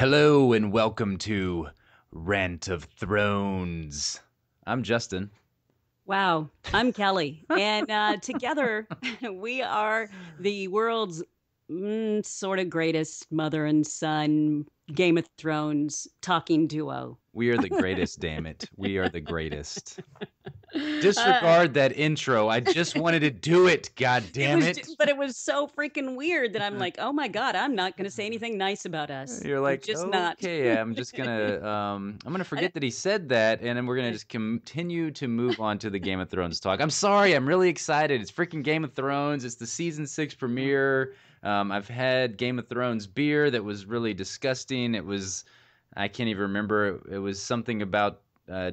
Hello and welcome to Rant of Thrones. I'm Justin. Wow, I'm Kelly, and together we are the world's sort of greatest mother and son Game of Thrones talking duo. We are the greatest, damn it. We are the greatest. Uh, Disregard that intro. I just wanted to do it, god it damn was, it. but it was so freaking weird that I'm like, oh my god, I'm not going to say anything nice about us. You're I'm like, just not. okay, I'm gonna I, forget that he said that, and then we're gonna just continue to move on to the Game of Thrones talk. I'm sorry, I'm really excited. It's freaking Game of Thrones. It's the season 6 premiere. I've had Game of Thrones beer that was really disgusting. I can't even remember. It was something about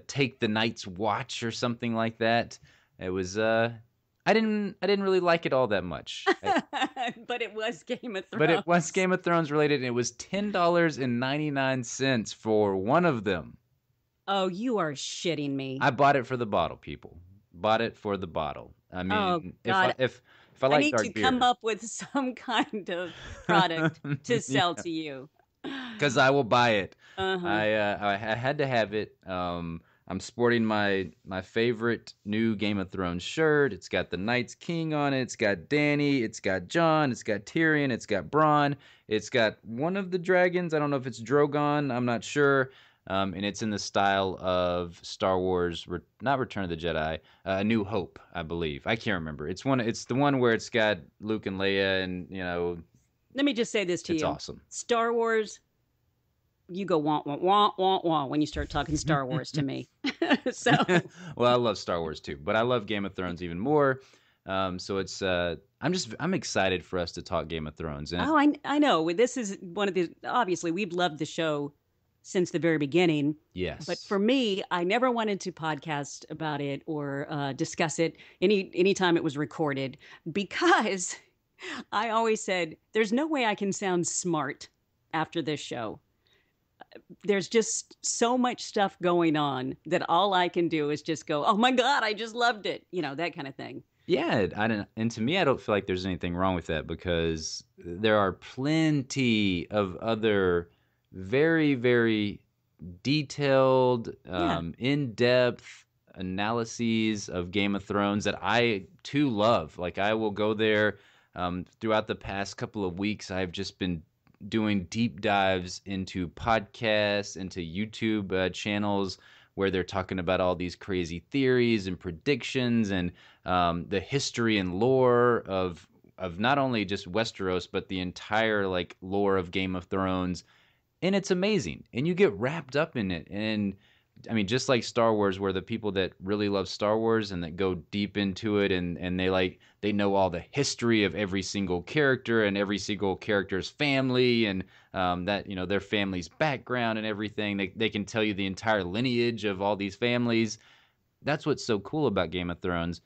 take the Night's Watch or something like that. It was I didn't really like it all that much. but it was Game of But it was Thrones. Game of Thrones related, and it was $10.99 for one of them. Oh, you are shitting me. I bought it for the bottle, people. Bought it for the bottle. I Oh mean, if I God, if if I I like need to dark come beer, up with some kind of product to sell yeah, to you. because I will buy it. Uh-huh. I had to have it. I'm sporting my favorite new Game of Thrones shirt. It's got the Night's King on it. It's got Dany. It's got Jon. It's got Tyrion. It's got Bronn. It's got one of the dragons. I don't know if it's Drogon. I'm not sure. And it's in the style of Star Wars, not Return of the Jedi, A New Hope, I believe. I can't remember. It's one. It's the one where it's got Luke and Leia, and Let me just say this to it's you. awesome. Star Wars, you go want want want want want when you start talking Star Wars to me. So, Well, I love Star Wars too, but I love Game of Thrones even more. So it's I'm excited for us to talk Game of Thrones, and oh, I know. This is one of the obviously we've loved the show since the very beginning. But yes, for me, I never wanted to podcast about it or discuss it anytime it was recorded because I always said there's no way I can sound smart after this show. There's just so much stuff going on that all I can do is just go, "Oh my god, I just loved it." That kind of thing. yeah. I don't, and to me, I don't feel like there's anything wrong with that because there are plenty of other very, very detailed, Yeah. in-depth analyses of Game of Thrones that I too love. Like I will go there. Throughout the past couple of weeks, I've just been doing deep dives into podcasts, into YouTube channels where they're talking about all these crazy theories and predictions and the history and lore of not only just Westeros but the entire like lore of Game of Thrones, and it's amazing and you get wrapped up in it. And I mean, just like Star Wars, where the people that really love Star Wars and that go deep into it, and they know all the history of every single character and every single character's family, and that their family's background and everything. They can tell you the entire lineage of all these families. That's what's so cool about Game of Thrones.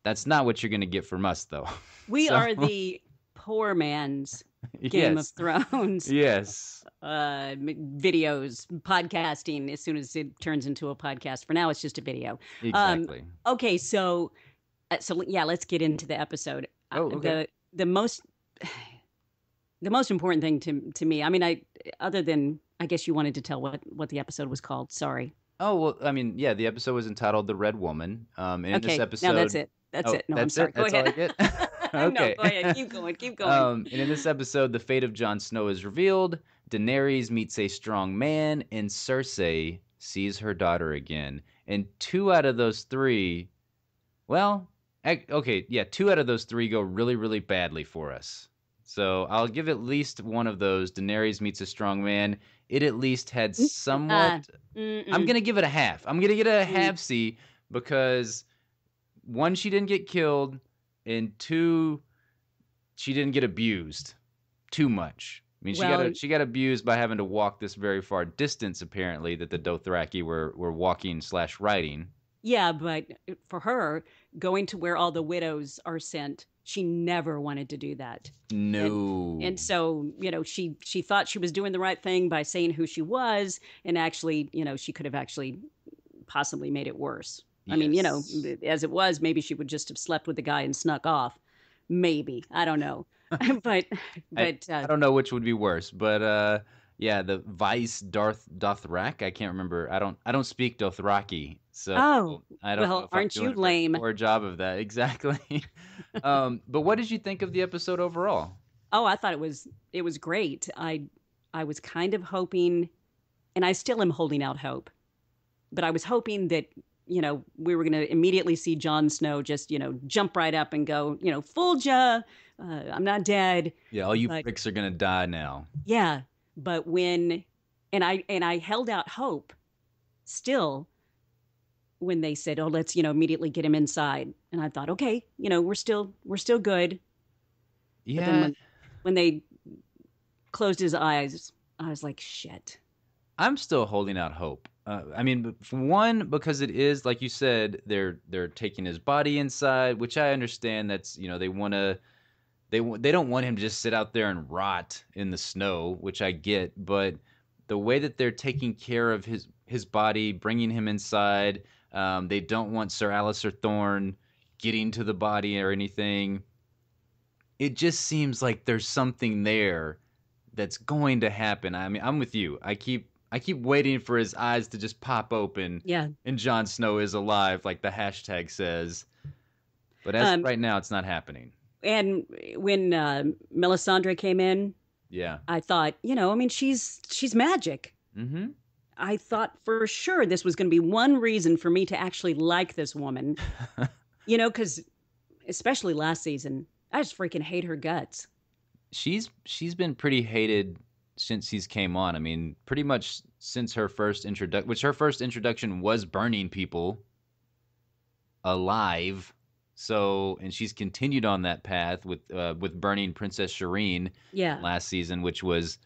That's not what you're gonna get from us, though. We So are the poor man's Game of yes, Thrones yes, videos, podcasting as soon as it turns into a podcast. For now, it's just a video. Um, exactly. okay, so yeah, let's get into the episode. Oh, okay. The most the most important thing to me. I mean, I other than I guess you wanted to tell what the episode was called. Sorry. Oh, well, I mean, yeah, the episode was entitled "The Red Woman." And in this Okay, now that's episode, it. That's oh, it. No, I'm that's sorry. it. Go That's all I ahead. get. No, Okay. go ahead. Keep going. Keep going. And in this episode, the fate of Jon Snow is revealed. Daenerys meets a strong man, and Cersei sees her daughter again. And two out of those three, well, okay, yeah, two out of those three go really, really badly for us. So I'll give at least one of those. Daenerys meets a strong man. It at least had Uh, somewhat. I'm mm-mm, gonna give it a half. I'm gonna get a mm. half C because one, she didn't get killed, and two, she didn't get abused too much. I mean, Well, she got abused by having to walk this very far distance, apparently, that the Dothraki were walking slash riding. yeah, but for her, going to where all the widows are sent, she never wanted to do that. And No. and so, she thought she was doing the right thing by saying who she was, and actually, she could have actually possibly made it worse. I mean, Yes. as it was, maybe she would just have slept with the guy and snuck off. Maybe. I don't know. but I but I don't know which would be worse, but Yeah, the Vice Darth Dothrak. I can't remember. I don't speak Dothraki, so Oh, I don't know well, if I'm aren't you doing a very lame? poor job of that. Exactly. But what did you think of the episode overall? Oh, I thought it was great. I was kind of hoping, and I still am holding out hope, but I was hoping that we were going to immediately see Jon Snow just jump right up and go fooled ya, I'm not dead. Yeah, all you But pricks are gonna die now. yeah, but when and I held out hope still when they said, "Oh, let's immediately get him inside," and I thought, okay, we're still good. But then Yeah, when they closed his eyes, I was like, shit. I'm still holding out hope. I mean, for one, because it is like you said, they're taking his body inside, which I understand. That's they want to they don't want him to just sit out there and rot in the snow, which I get. But the way that they're taking care of his body, bringing him inside, they don't want Sir Alistair Thorne getting to the body or anything. It just seems like there's something there that's going to happen. I mean, I'm with you. I keep waiting for his eyes to just pop open Yeah. and Jon Snow is alive, like the hashtag says. But as of Um, right now, it's not happening. and when Melisandre came in, Yeah. I thought, I mean, she's magic. Mm-hmm. I thought for sure this was going to be one reason for me to actually like this woman, because especially last season, I just freaking hate her guts. She's been pretty hated since he's came on. I mean, pretty much since her first introduction, which her first introduction was burning people alive. So, and she's continued on that path with burning Princess Shireen Yeah. last season, which was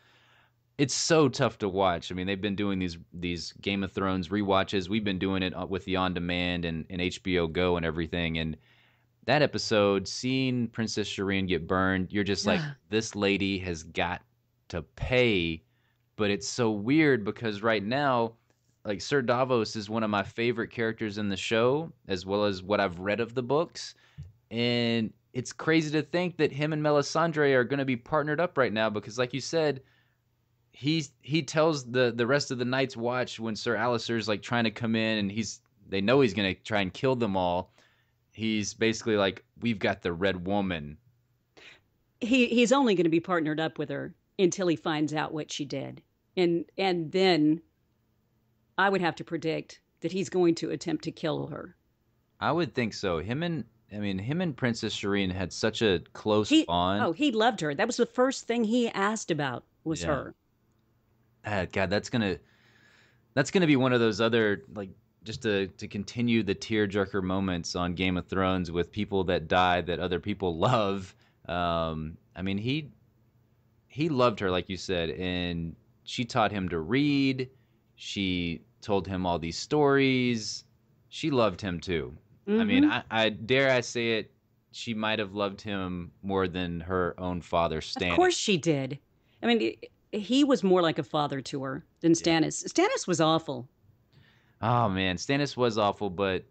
it's so tough to watch. I mean, they've been doing these Game of Thrones rewatches. We've been doing it with the on demand and HBO Go and everything. And that episode, seeing Princess Shireen get burned, you're just like, this lady has got to pay. But it's so weird because right now, like Sir Davos is one of my favorite characters in the show, as well as what I've read of the books. And it's crazy to think that him and Melisandre are going to be partnered up right now because, like you said, he tells the rest of the Night's Watch when Sir Alistair's like trying to come in and they know he's going to try and kill them all. He's basically like, we've got the Red Woman. He's only going to be partnered up with her until he finds out what she did. And then I would have to predict that he's going to attempt to kill her. I would think so. Him and Princess Shireen had such a close He bond. oh, he loved her. That was the first thing he asked about was Yeah. her. God, that's gonna be one of those other like just to continue the tearjerker moments on Game of Thrones with people that die that other people love. I mean, he loved her, like you said, and she taught him to read. She told him all these stories. She loved him too. I mean, Mm-hmm. I dare I say it, she might have loved him more than her own father, Of Stannis. course she did. I mean, he was more like a father to her than Yeah. Stannis. Stannis was awful. Oh man, Stannis was awful, but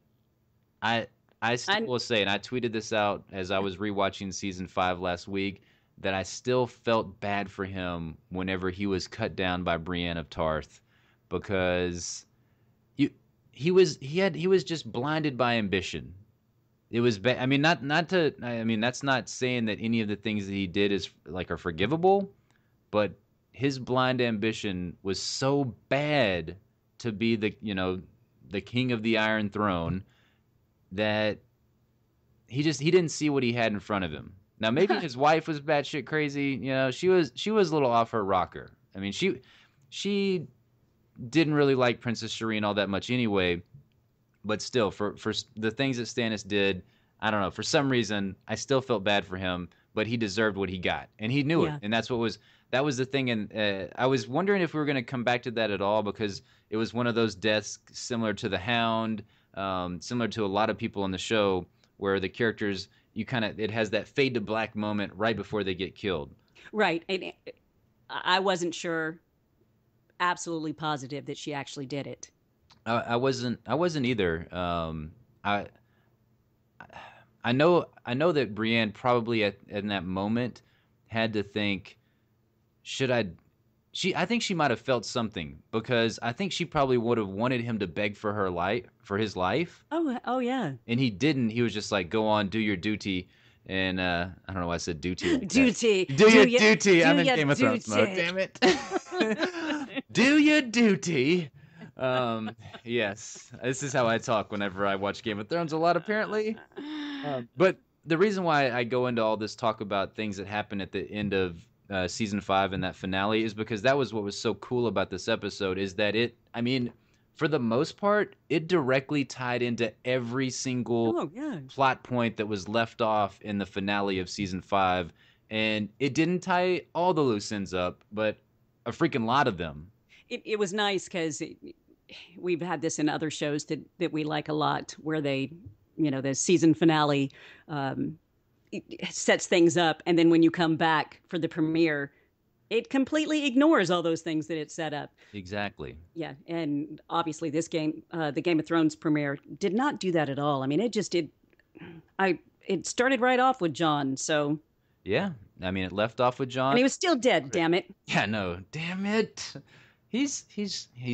I I still I will say, and I tweeted this out as I was rewatching season 5 last week, that I still felt bad for him whenever he was cut down by Brienne of Tarth, because you he was just blinded by ambition. It was I mean, not to I mean, that's not saying that any of the things that he did is like are forgivable, but his blind ambition was so bad to be the king of the Iron Throne that he didn't see what he had in front of him. Now maybe his wife was batshit crazy. She was a little off her rocker. I mean, she didn't really like Princess Shireen all that much anyway. But still, for the things that Stannis did, I don't know. For some reason, I still felt bad for him, but he deserved what he got, and he knew it. yeah. And that was the thing. And I was wondering if we were going to come back to that at all because it was one of those deaths similar to the Hound, similar to a lot of people on the show, where the characters it has that fade to black moment right before they get killed. Right. And I wasn't sure, absolutely positive that she actually did it. I wasn't either. I know that Brienne probably in that moment had to think, should I I think she might have felt something because I think she probably would have wanted him to beg for her life, for his life, Oh yeah. and he didn't. He was just like, "Go on, do your duty." And I don't know why I said duty like that. Duty. Do your duty. Do I'm in your Game of Thrones mode. duty. Damn it. Do your duty. Yes, this is how I talk whenever I watch Game of Thrones a lot, apparently. But the reason why I go into all this talk about things that happen at the end of season 5 and that finale is because that was what was so cool about this episode is that I mean, for the most part, it directly tied into every single Oh yeah. plot point that was left off in the finale of season 5. And it didn't tie all the loose ends up, but a freaking lot of them. It was nice because we've had this in other shows that we like a lot, where they, the season finale sets things up, and then when you come back for the premiere, it completely ignores all those things that it set up. Exactly. Yeah, and obviously this the Game of Thrones premiere, did not do that at all. I mean, it started right off with Jon, so. Yeah, I mean, it left off with Jon. And he was still dead, damn it. Yeah, no, damn it. He's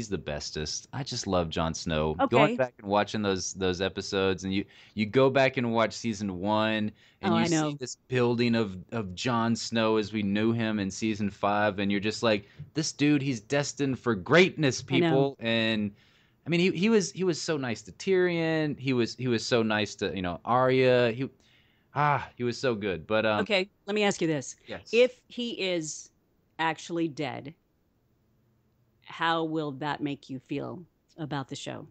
the bestest. I just love Jon Snow. Okay. Going back and watching those episodes, and you go back and watch season 1, and you see this building of Jon Snow as we knew him in season 5, and you're just like, this dude, he's destined for greatness, people. And I mean, he was so nice to Tyrion. He was so nice to Arya. He was so good. But okay, let me ask you this: yes, if he is actually dead, how will that make you feel about the show?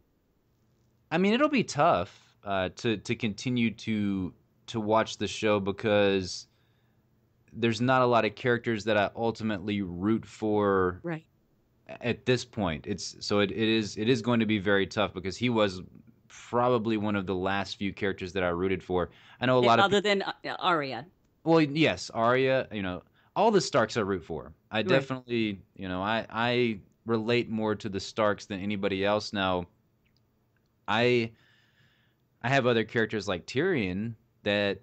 I mean, it'll be tough to continue to watch the show because there's not a lot of characters that I ultimately root for. Right. At this point, it is going to be very tough because he was probably one of the last few characters that I rooted for. I know a lot of other than Arya. Well, yes, Arya. All the Starks I root for. I definitely, I relate more to the Starks than anybody else. Now, I have other characters like Tyrion that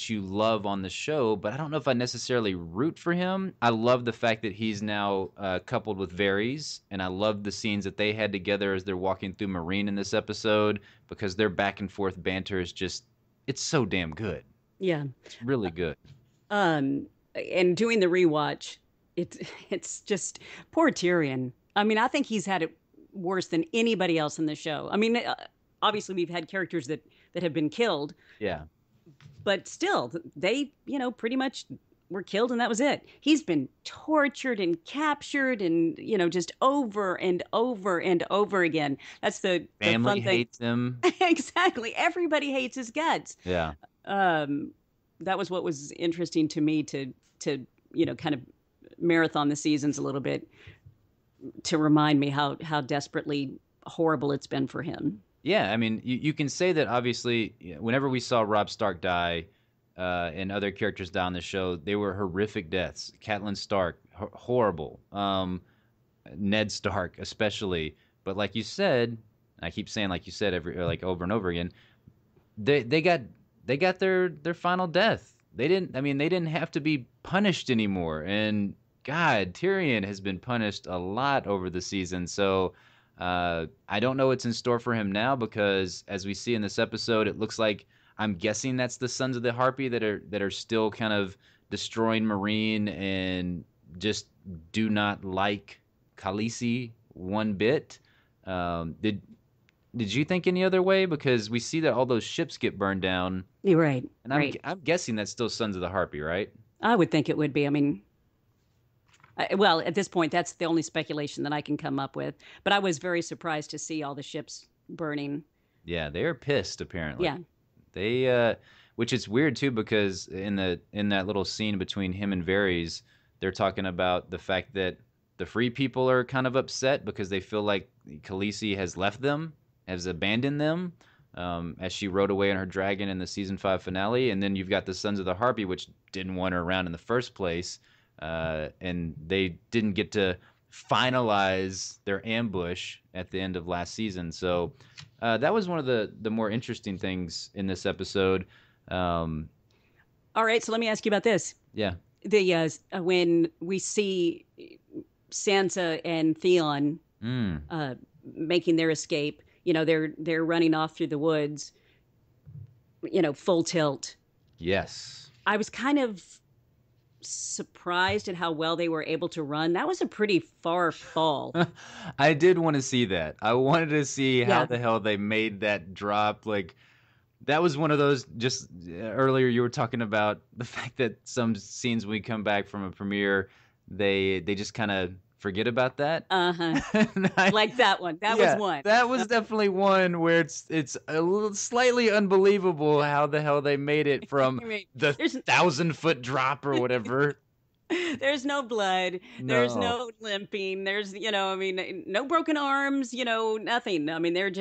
you love on the show, but I don't know if I necessarily root for him. I love the fact that he's now coupled with Varys, and I love the scenes that they had together as they're walking through Meereen in this episode because their back and forth banter is just, it's so damn good. Yeah. It's really good. And doing the rewatch, it's just poor Tyrion. I mean, I think he's had it worse than anybody else in the show. I mean, obviously we've had characters that have been killed. Yeah. But still, they, pretty much were killed and that was it. He's been tortured and captured and, just over and over and over again. That's the family fun thing. Hates him. Exactly. Everybody hates his guts. Yeah. That was what was interesting to me to kind of marathon the seasons a little bit to remind me how desperately horrible it's been for him. Yeah, I mean, you can say that obviously whenever we saw Robb Stark die and other characters die on the show, they were horrific deaths. Catelyn Stark, horrible. Ned Stark, especially. But like you said, I keep saying like you said over and over again, they got their final death. They didn't have to be punished anymore. And God, Tyrion has been punished a lot over the season. So I don't know what's in store for him now because, as we see in this episode, it looks like I'm guessing that's the Sons of the Harpy that are still kind of destroying Meereen and just do not like Khaleesi one bit. Did you think any other way? Because we see that all those ships get burned down. You're right. And I'm guessing that's still Sons of the Harpy, right? I would think it would be. I mean, well, at this point, that's the only speculation that I can come up with. But I was very surprised to see all the ships burning. Yeah, they're pissed apparently. Yeah, they, which is weird too, because in that little scene between him and Varys, they're talking about the fact that the free people are kind of upset because they feel like Khaleesi has left them, has abandoned them, as she rode away on her dragon in the season 5 finale. And then you've got the Sons of the Harpy, which didn't want her around in the first place. And they didn't get to finalize their ambush at the end of last season. So that was one of the more interesting things in this episode. All right, so let me ask you about this. Yeah. When we see Sansa and Theon Mm, uh, making their escape. They're running off through the woods. Full tilt. yes. I was kind of surprised at how well they were able to run. That was a pretty far fall. I did want to see that. I wanted to see how Yeah. the hell they made that drop. Like, that was one of those. Just earlier, you were talking about the fact that some scenes when we come back from a premiere, they just kind of forget about that. Uh huh. And Like that one. That was yeah, one. that was definitely one where it's a little slightly unbelievable how the hell they made it from I mean, the there's 1,000-foot drop or whatever. there's no blood. There's No. no limping. There's I mean, no broken arms. Nothing. I mean, they're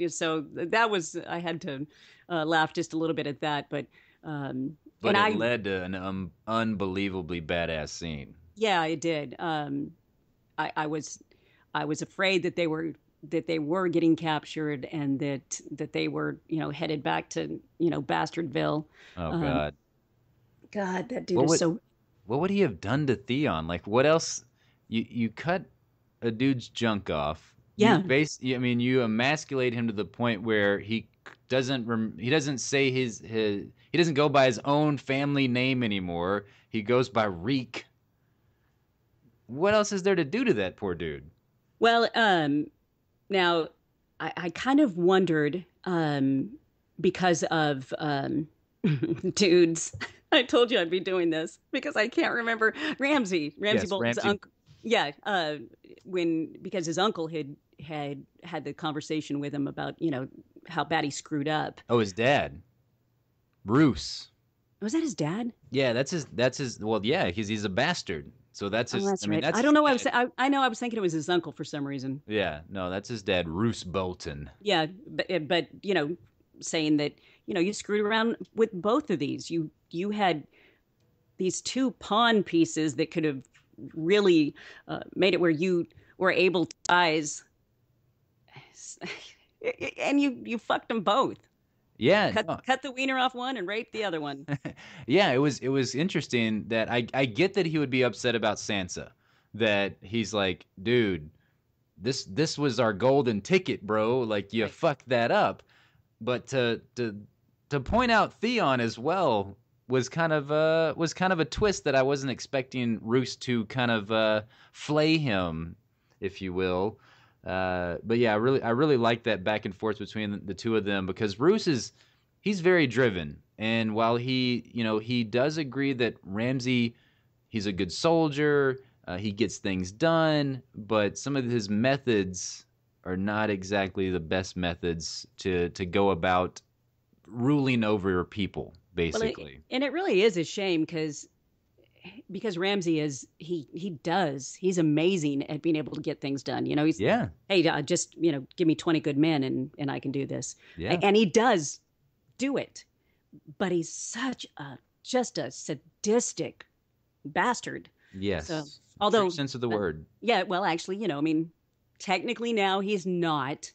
so that was I had to laugh just a little bit at that, but But and it I led to an unbelievably badass scene. yeah, it did. I was afraid that they were getting captured and that they were headed back to Bastardville. Oh Um, God. God, that dude What is would so what would he have done to Theon? Like what else? You cut a dude's junk off. yeah. I mean, you emasculate him to the point where he doesn't say his he doesn't go by his own family name anymore. He goes by Reek. What else is there to do to that poor dude? Well, now I kind of wondered because of dudes. I told you I'd be doing this because I can't remember Ramsay Yes, Bolton's Ramsey. uncle. Yeah, when because his uncle had the conversation with him about how bad he screwed up. Oh, his dad, Bruce. Was that his dad? Yeah, that's his. Well, yeah, because he's a bastard. So that's Oh, his. I that's mean, right. that's I his don't know. dad. I know. I was thinking it was his uncle for some reason. Yeah, no, that's his dad, Roose Bolton. Yeah, but saying that you screwed around with both of these. You had these two pawn pieces that could have really made it where you were able to rise, and you fucked them both. Yeah, Cut no, cut the wiener off one and rape the other one. yeah, it was interesting that I get that he would be upset about Sansa, that he's like, dude, this was our golden ticket, bro. Like you Right. fucked that up. But to point out Theon as well was kind of a twist that I wasn't expecting Roose to kind of flay him, if you will. But yeah, I really like that back and forth between the two of them because he's very driven, and while he does agree that Ramsay he's a good soldier, he gets things done, but some of his methods are not exactly the best methods to go about ruling over people, Well, basically. and it really is a shame because Ramsey he's amazing at being able to get things done. He's Yeah, hey, just give me 20 good men and I can do this. yeah, And he does do it, but he's just a sadistic bastard. So yes. True although sense of the word. yeah, well, actually, I mean, technically now he's not.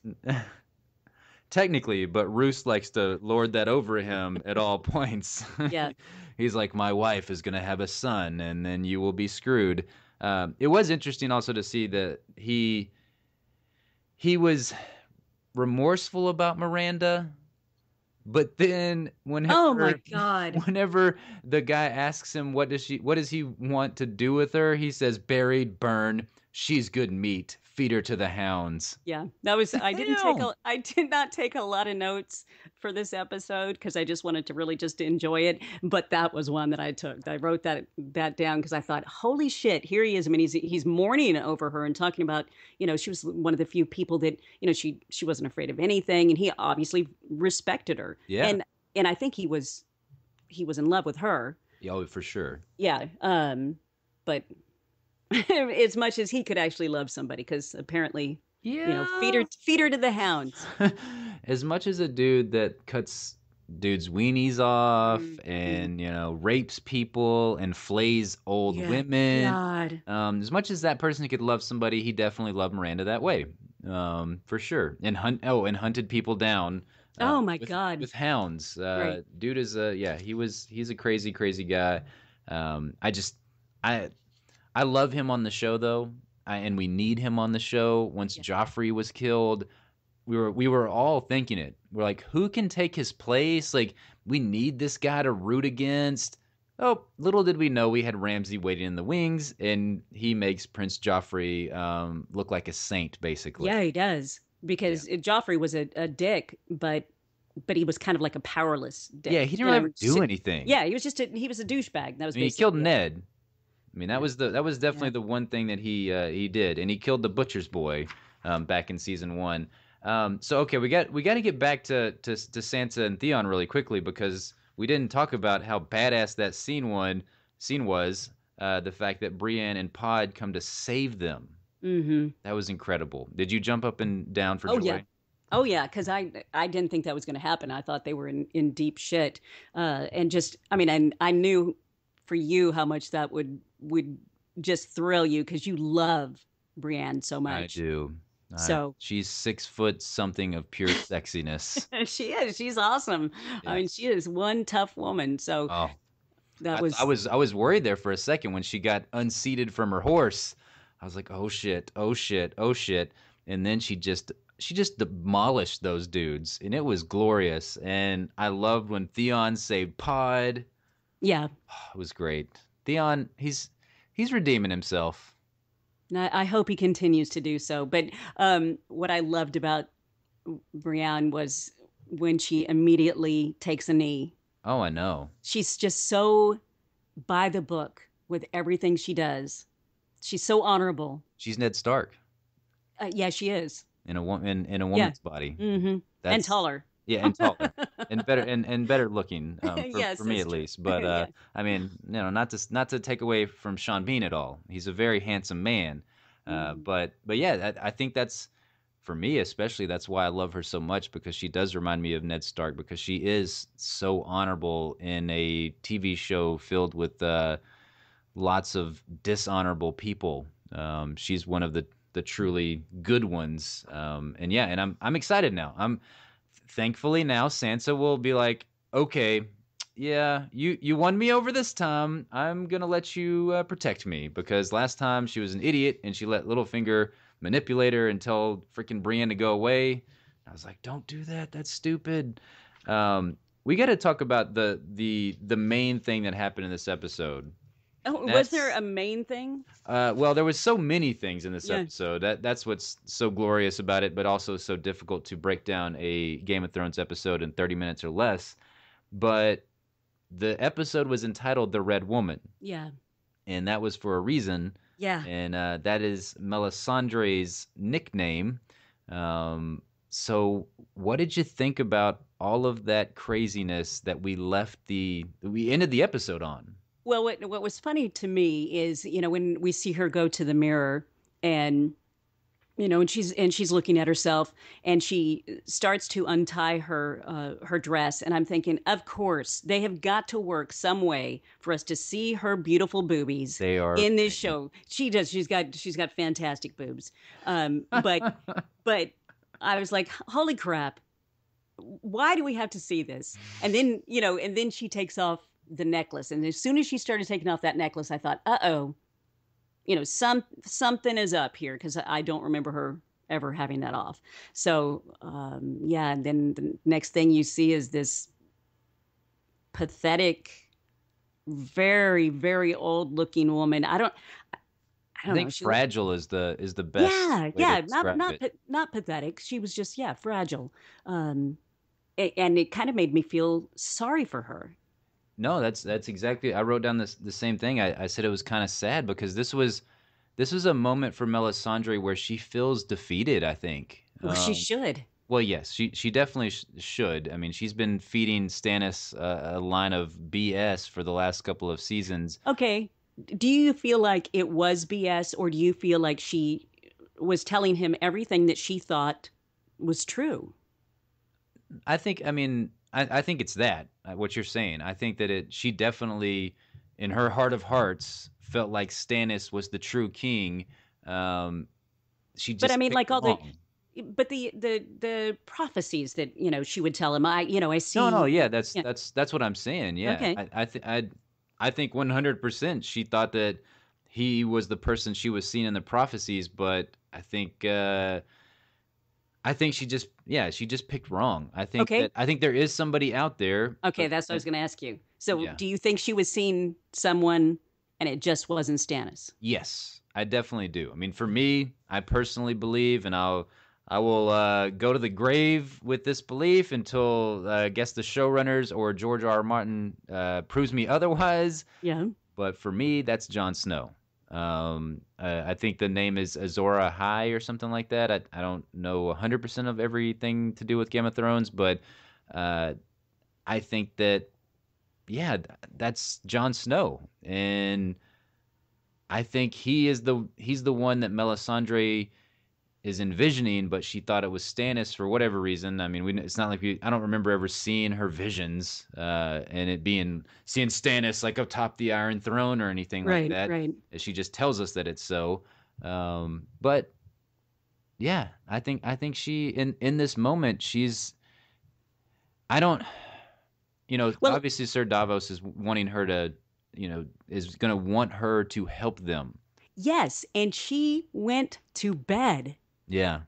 Technically, but Roos likes to lord that over him at all points. Yeah. He's like, my wife is going to have a son, and then you will be screwed. It was interesting also to see that he was remorseful about Miranda, but then Oh my whenever God. whenever the guy asks him what does he want to do with her, he says buried, burn. She's good meat. Feed her to the hounds. Yeah, that was. Damn. I did not take a lot of notes for this episode because I just wanted to really just enjoy it. But that was one that I took. I wrote that down because I thought, holy shit, here he is. I mean, he's mourning over her and talking about, she was one of the few people that, she wasn't afraid of anything, and he obviously respected her. Yeah. And I think he was in love with her. Yeah, oh, for sure. Yeah. But as much as he could actually love somebody, because apparently, feed Yeah. her to the hounds. As much as a dude that cuts dudes' weenies off Mhm. and, rapes people and flays old Yeah, women, God. as much as that person could love somebody, he definitely loved Miranda that way, for sure. And and hunted people down, Oh my with God. hounds. Right. Dude is yeah, he's a crazy, crazy guy. I just I love him on the show though. and we need him on the show. Once Yeah. Joffrey was killed, we were all thinking it. We're like, who can take his place? Like, we need this guy to root against. Oh, little did we know we had Ramsay waiting in the wings, and he makes Prince Joffrey look like a saint, basically. Yeah, he does. Yeah. Because Joffrey was a dick, but he was kind of like a powerless Yeah, dick. he didn't really ever do anything. Yeah, he was a douchebag. That was I mean, he killed basically it. Ned. I mean, that was definitely Yeah. the one thing that he did, and he killed the butcher's boy back in season one. So okay, we got to get back to Sansa and Theon really quickly because we didn't talk about how badass that scene was. The fact that Brienne and Pod come to save them. Mm-hmm. That was incredible. Did you jump up and down for Oh yeah. joy? Oh yeah, because I didn't think that was going to happen. I thought they were in deep shit, and just I mean I knew for you how much that would just thrill you because you love Brienne so I much. do. So She's 6 foot something of pure sexiness. she is. She's awesome. I mean, Yes. she is one tough woman. So Oh, that I was worried there for a second when she got unseated from her horse. I was like, oh shit, oh shit, oh shit, and then she just demolished those dudes, and it was glorious. And I loved when Theon saved Pod. yeah. It was great. Theon, he's redeeming himself. And I hope he continues to do so. But what I loved about Brienne was when she immediately takes a knee. Oh, I know. She's just so by the book with everything she does. She's so honorable. She's Ned Stark Yeah, she is. in a Yeah. woman's body. Hmm. And That's taller. Yeah, and taller, and better looking, Yes, for me that's at true. least. But Yeah. I mean, not to take away from Sean Bean at all. He's a very handsome man. Mhm. But yeah, I think that's for me especially. That's why I love her so much because she does remind me of Ned Stark because she is so honorable in a TV show filled with lots of dishonorable people. She's one of the truly good ones. And yeah, and I'm excited now. Thankfully now Sansa will be like, okay, yeah, you won me over this time. I'm gonna let you protect me because last time she was an idiot and she let Littlefinger manipulate her and tell freaking Brienne to go away. I was like, don't do that. That's stupid. We got to talk about the main thing that happened in this episode. Oh, was there That's a main thing? well, there was so many things in this Yeah. episode. That's what's so glorious about it, but also so difficult to break down a Game of Thrones episode in 30 minutes or less. But the episode was entitled "The Red Woman," Yeah. and that was for a reason, Yeah. and that is Melisandre's nickname. So, what did you think about all of that craziness that we ended the episode on? Well, what was funny to me is, when we see her go to the mirror and and she's looking at herself and she starts to untie her dress and I'm thinking, of course, they have got to work some way for us to see her beautiful boobies They are in this show. She does. She's got fantastic boobs. But I was like, holy crap, why do we have to see this? And then she takes off the necklace. And as soon as she started taking off that necklace, I thought, uh-oh, something is up here because I don't remember her ever having that off. So, yeah. And then the next thing you see is this pathetic, very, very old looking woman. I I don't know. think She looked, fragile is the best yeah, way to yeah, not describe not it. not pathetic. She was just, yeah, fragile. And it kind of made me feel sorry for her. No, that's exactly. I wrote down the same thing. I said it was kind of sad because this was a moment for Melisandre where she feels defeated. I think. Well, she should. Well, yes, she definitely should. I mean, she's been feeding Stannis a line of BS for the last couple of seasons. Okay. Do you feel like it was BS, or do you feel like she was telling him everything that she thought was true? I mean, I think it's that what you're saying. I think that she definitely, in her heart of hearts, felt like Stannis was the true king. Um, she But I just mean, picked like all the, wrong. but the prophecies that she would tell him. I No, no, see. yeah, that's Yeah. that's that's what I'm saying. Yeah, Okay. I think 100% she thought that he was the person she was seeing in the prophecies, but I think she just picked wrong. Okay. I think there is somebody out there, Okay, but that's what I was going to ask you. So, yeah. do you think she was seeing someone and it just wasn't Stannis? Yes, I definitely do. I mean, for me, I personally believe, and I will go to the grave with this belief until I guess the showrunners or George R. R. Martin proves me otherwise. Yeah. But for me, that's Jon Snow. I think the name is Azor Ahai or something like that. I don't know 100% of everything to do with Game of Thrones, but uh, I think that yeah, that's Jon Snow, and I think he's the one that Melisandre is envisioning, but she thought it was Stannis for whatever reason. I mean, it's not like I don't remember ever seeing her visions and it being seeing Stannis like atop the Iron Throne or anything like Right, that. right. She just tells us that it's so. But yeah, I think she in this moment she's I don't Well, obviously Sir Davos is wanting her to is going to want her to help them. yes, and she went to bed. Yeah.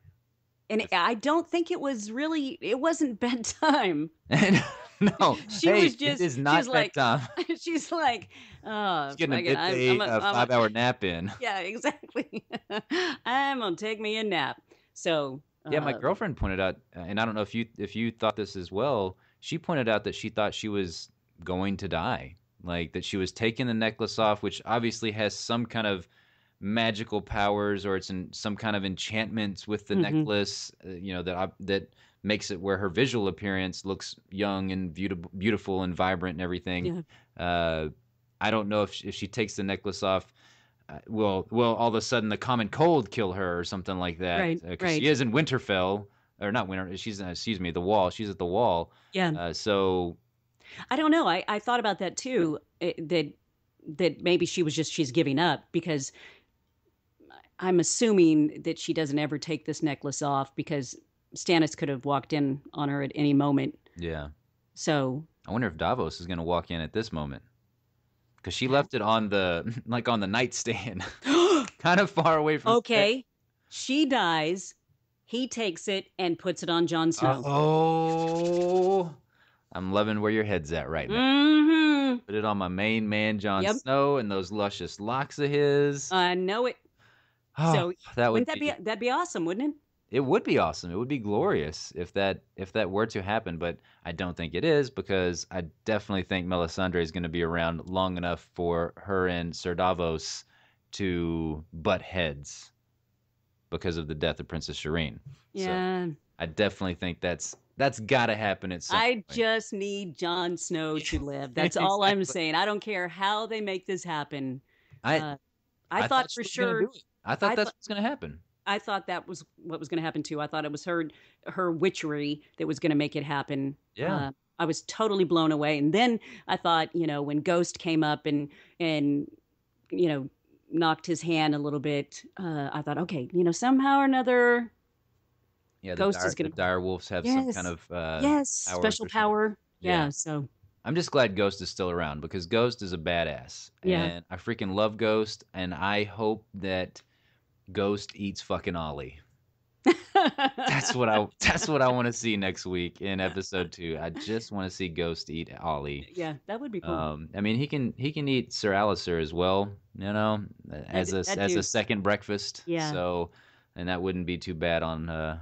And I don't think it wasn't bedtime. No, She hey, was it just is she's not like bedtime. she's like, She's oh, getting a fuck it. midday I'm a 5 hour nap in. yeah, exactly. I'm gonna take me a nap. So, Yeah, my girlfriend pointed out, and I don't know if you thought this as well. She pointed out that she thought she was going to die, like that she was taking the necklace off, which obviously has some kind of magical powers, or it's in some kind of enchantments with the mhm, necklace. That makes it where her visual appearance looks young and beautiful and vibrant and everything. yeah, Uh, I don't know if she takes the necklace off will all of a sudden the common cold kill her or something like that? right, Because she right. is in Winterfell, or not Winter. She's excuse me, the Wall. She's at the Wall. Yeah. So I don't know. I thought about that too. That maybe she's giving up because I'm assuming that she doesn't ever take this necklace off because Stannis could have walked in on her at any moment. yeah, So, I wonder if Davos is going to walk in at this moment because she left it on the like on the nightstand, kind of far away from the bed. okay, she dies. He takes it and puts it on Jon Snow. Oh, I'm loving where your head's at right now. Mm-hmm. Put it on my main man, Jon Yep, Snow, and those luscious locks of his. I know it. Oh, So, that would wouldn't that be be that'd be awesome, wouldn't it? It would be awesome. It would be glorious if that were to happen, but I don't think it is because I definitely think Melisandre is going to be around long enough for her and Sir Davos to butt heads because of the death of Princess Shireen. So Yeah. I definitely think that's got to happen at some I point. just need Jon Snow to live. That's all I'm Exactly. saying. I don't care how they make this happen. I Uh, I I thought thought she for was going to sure. do it. I thought I that's thought what's going to happen. I thought that was what was going to happen too. I thought it was her witchery that was going to make it happen. Yeah. I was totally blown away. And then I thought, when Ghost came up and you know knocked his hand a little bit, I thought, okay, somehow or another, Yeah, Ghost is the going to. dire wolves have some kind Yes, of yes, powers special or something. power. Yeah. Yeah. So I'm just glad Ghost is still around because Ghost is a badass, yeah. and I freaking love Ghost, and I hope that Ghost eats fucking Ollie. That's what I want to see next week in episode 2. I just want to see Ghost eat Ollie. Yeah, that would be cool. I mean he can eat Sir Alistair as well, That as a dude's second breakfast. yeah. So, and that wouldn't be too bad on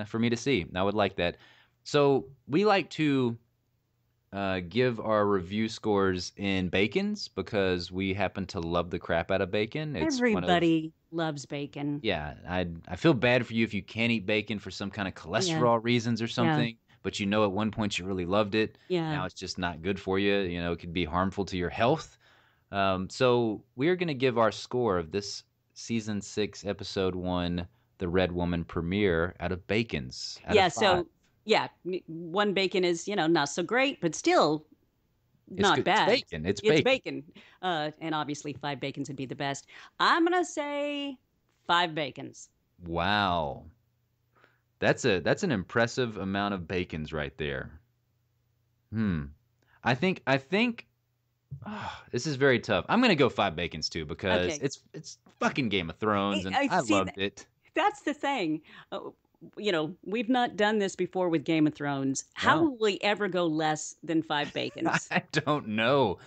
for me to see. I would like that. So we like to give our review scores in bacons because we happen to love the crap out of bacon. It's one of Everybody loves bacon. yeah. I feel bad for you if you can't eat bacon for some kind of Yeah, cholesterol reasons or yeah, something. But at one point you really loved it. yeah. Now it's just not good for you. It could be harmful to your health. So we're gonna give our score of this season 6, episode 1, the Red Woman premiere out of bacons out of Yeah, 5. so yeah, one bacon is, not so great, but still It's not good. It's bad. bacon. It's It's bacon. bacon. And obviously 5 bacons would be the best. I'm gonna say 5 bacons. Wow. That's an impressive amount of bacons right there. Hmm. I think This is very tough. I'm gonna go five bacons too because Okay. it's fucking Game of Thrones and I I see. loved it. That's the thing. Uh, we've not done this before with Game of Thrones. How No. will we ever go less than five bacons? I don't know.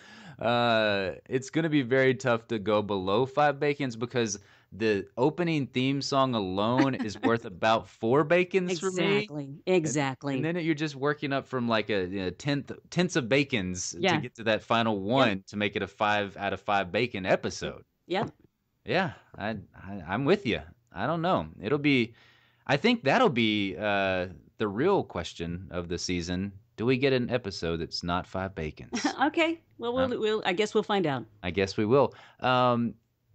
It's gonna be very tough to go below five bacons because the opening theme song alone is worth about four bacons for me. Exactly. And Exactly. then you're just working up from like a tenths of bacons to Yeah. get to that final Yep. one to make it a 5 out of 5 bacon episode. Yep. Yeah, I'm with you. I don't know. I think that'll be the real question of the season. Do we get an episode that's not five bacons? Okay. Well, Uh, I guess we'll find out. I guess we will.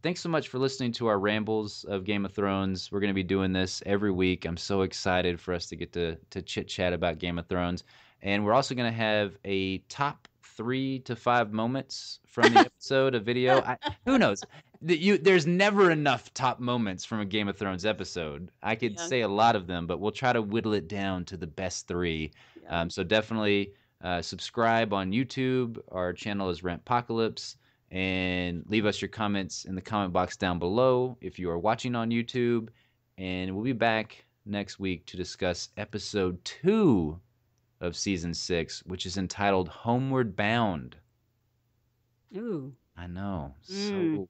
Thanks so much for listening to our rambles of Game of Thrones. We're going to be doing this every week. I'm so excited for us to get to chit chat about Game of Thrones, and we're also going to have a top 3 to 5 moments from the episode, a video. Who knows? There's never enough top moments from a Game of Thrones episode. I could Yeah. say a lot of them, but we'll try to whittle it down to the best three. Yeah. So definitely subscribe on YouTube. Our channel is Rantpocalypse. And leave us your comments in the comment box down below if you are watching on YouTube. And we'll be back next week to discuss episode 2 of season 6, which is entitled Homeward Bound. Ooh. I know, Mm.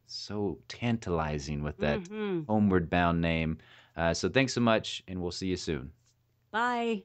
so tantalizing with that Mm-hmm. Homeward Bound name. So thanks so much, and we'll see you soon. Bye.